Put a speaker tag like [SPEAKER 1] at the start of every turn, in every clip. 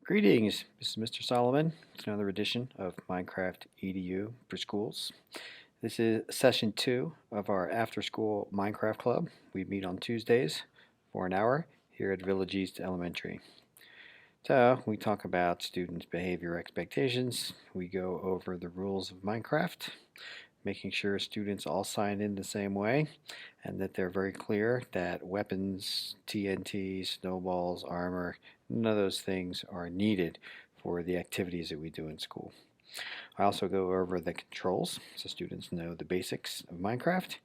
[SPEAKER 1] Greetings, this is Mr. Solomon. It's another edition of Minecraft EDU for schools. This is session 2 of our after-school Minecraft club. We meet on Tuesdays for an hour here at Village East Elementary. So we talk about students' behavior expectations. We go over the rules of Minecraft, making sure students all sign in the same way and that they're very clear that weapons, TNT, snowballs, armor, none of those things are needed for the activities that we do in school. I also go over the controls so students know the basics of Minecraft.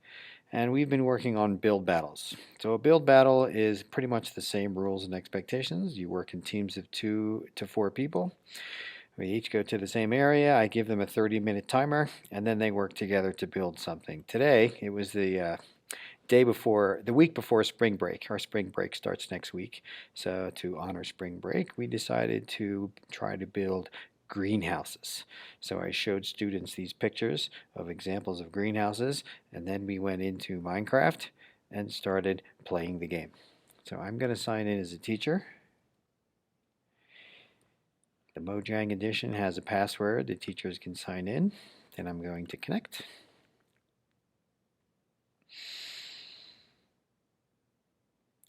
[SPEAKER 1] And we've been working on build battles. So a build battle is pretty much the same rules and expectations. You work in teams of 2 to 4 people. We each go to the same area. I give them a 30-minute timer, and then they work together to build something. Today, it was the week before spring break. Our spring break starts next week. So to honor spring break, we decided to try to build greenhouses. So I showed students these pictures of examples of greenhouses, and then we went into Minecraft and started playing the game. So I'm going to sign in as a teacher. The Mojang edition has a password. The teachers can sign in. Then I'm going to connect.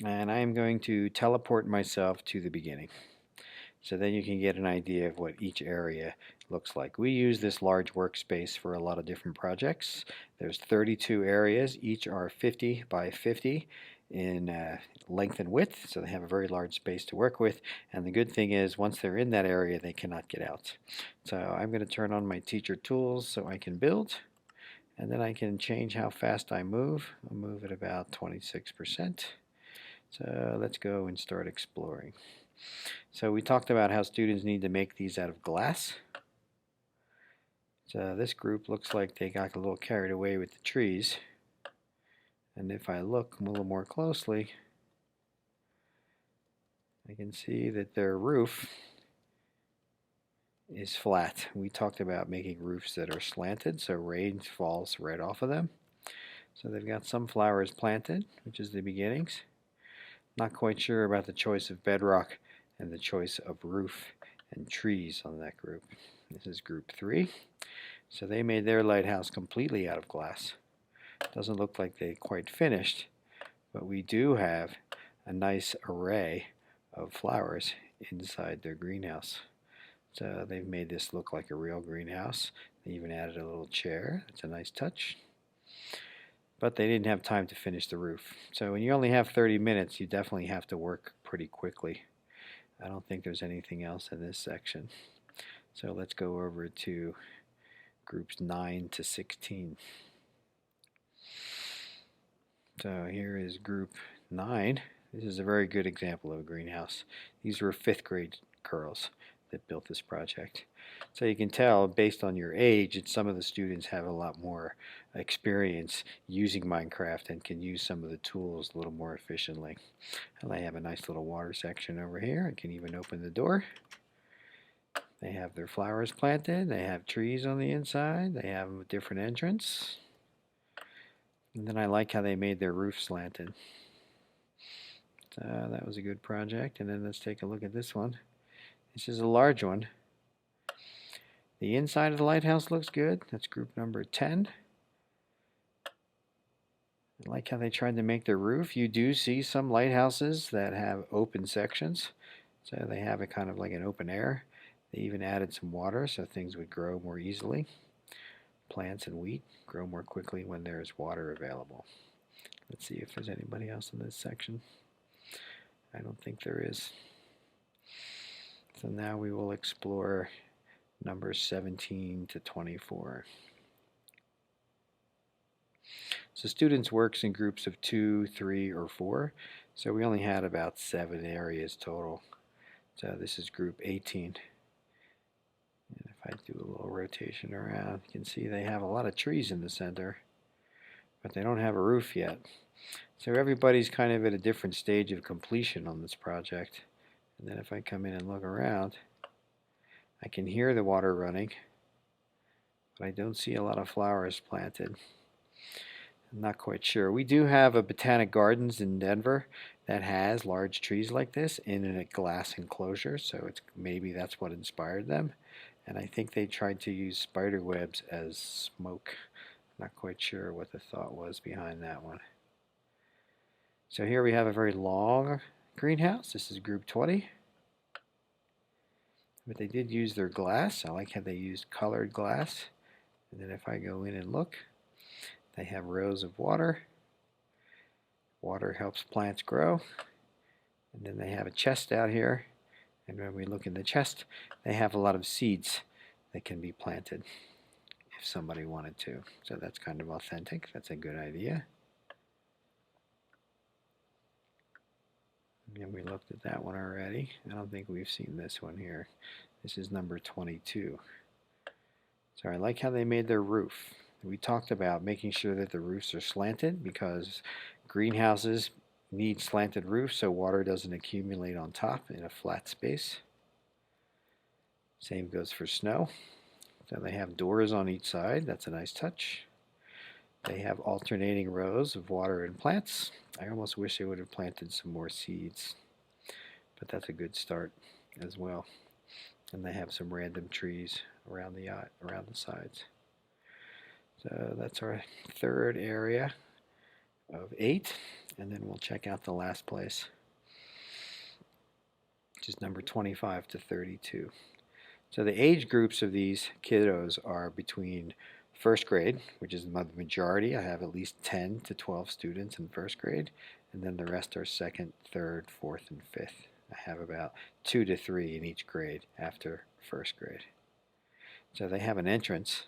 [SPEAKER 1] And I am going to teleport myself to the beginning. So then you can get an idea of what each area looks like. We use this large workspace for a lot of different projects. There's 32 areas. Each are 50 by 50 in length and width, so they have a very large space to work with. And the good thing is once they're in that area, they cannot get out. So I'm going to turn on my teacher tools so I can build. And then I can change how fast I move. I'll move at about 26%. So let's go and start exploring. So we talked about how students need to make these out of glass. So this group looks like they got a little carried away with the trees. And if I look a little more closely, I can see that their roof is flat. We talked about making roofs that are slanted so rain falls right off of them. So they've got some flowers planted, which is the beginnings. Not quite sure about the choice of bedrock and the choice of roof and trees on that group. This is group 3. So they made their lighthouse completely out of glass. Doesn't look like they quite finished, but we do have a nice array of flowers inside their greenhouse. So they've made this look like a real greenhouse. They even added a little chair. It's a nice touch. But they didn't have time to finish the roof. So when you only have 30 minutes, you definitely have to work pretty quickly. I don't think there's anything else in this section. So let's go over to groups 9 to 16. So here is group 9. This is a very good example of a greenhouse. These were 5th grade girls that built this project. So you can tell based on your age that some of the students have a lot more experience using Minecraft and can use some of the tools a little more efficiently. And they have a nice little water section over here. I can even open the door. They have their flowers planted. They have trees on the inside. They have a different entrance. And then I like how they made their roof slanted. So that was a good project. And then let's take a look at this one. This is a large one. The inside of the lighthouse looks good. That's group number 10. I like how they tried to make their roof. You do see some lighthouses that have open sections. So they have it kind of like an open air. They even added some water so things would grow more easily. Plants and wheat grow more quickly when there's water available. Let's see if there's anybody else in this section. I don't think there is. So now we will explore numbers 17 to 24. So students works in groups of 2, 3, or 4. So we only had about 7 areas total. So this is group 18. And if I do a little rotation around, you can see they have a lot of trees in the center, but they don't have a roof yet. So everybody's kind of at a different stage of completion on this project. And then if I come in and look around, I can hear the water running, but I don't see a lot of flowers planted. I'm not quite sure. We do have a botanic gardens in Denver that has large trees like this in a glass enclosure, so maybe that's what inspired them. And I think they tried to use spider webs as smoke. Not quite sure what the thought was behind that one. So here we have a very long greenhouse. This is group 20. But they did use their glass. I like how they used colored glass. And then if I go in and look, they have rows of water. Water helps plants grow. And then they have a chest out here. And when we look in the chest, they have a lot of seeds that can be planted if somebody wanted to. So that's kind of authentic. That's a good idea. And we looked at that one already. I don't think we've seen this one here. This is number 22. So I like how they made their roof. We talked about making sure that the roofs are slanted because greenhouses need slanted roofs so water doesn't accumulate on top in a flat space. Same goes for snow. So they have doors on each side. That's a nice touch. They have alternating rows of water and plants. I almost wish they would have planted some more seeds, but that's a good start as well. And they have some random trees around the sides. So that's our third area of 8, and then we'll check out the last place, which is number 25 to 32. So the age groups of these kiddos are between first grade, which is the majority. I have at least 10 to 12 students in first grade, and then the rest are second, third, fourth, and fifth. I have about 2 to 3 in each grade after first grade. So they have an entrance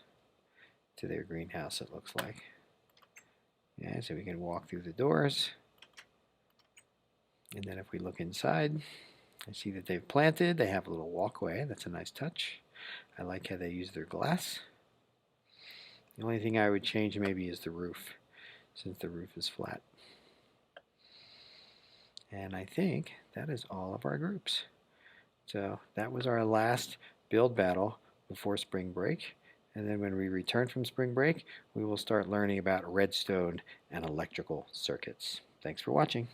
[SPEAKER 1] to their greenhouse, it looks like. Yeah, so we can walk through the doors. And then if we look inside, I see that they've planted. They have a little walkway. That's a nice touch. I like how they use their glass. The only thing I would change maybe is the roof, since the roof is flat. And I think that is all of our groups. So that was our last build battle before spring break. And then when we return from spring break, we will start learning about redstone and electrical circuits. Thanks for watching.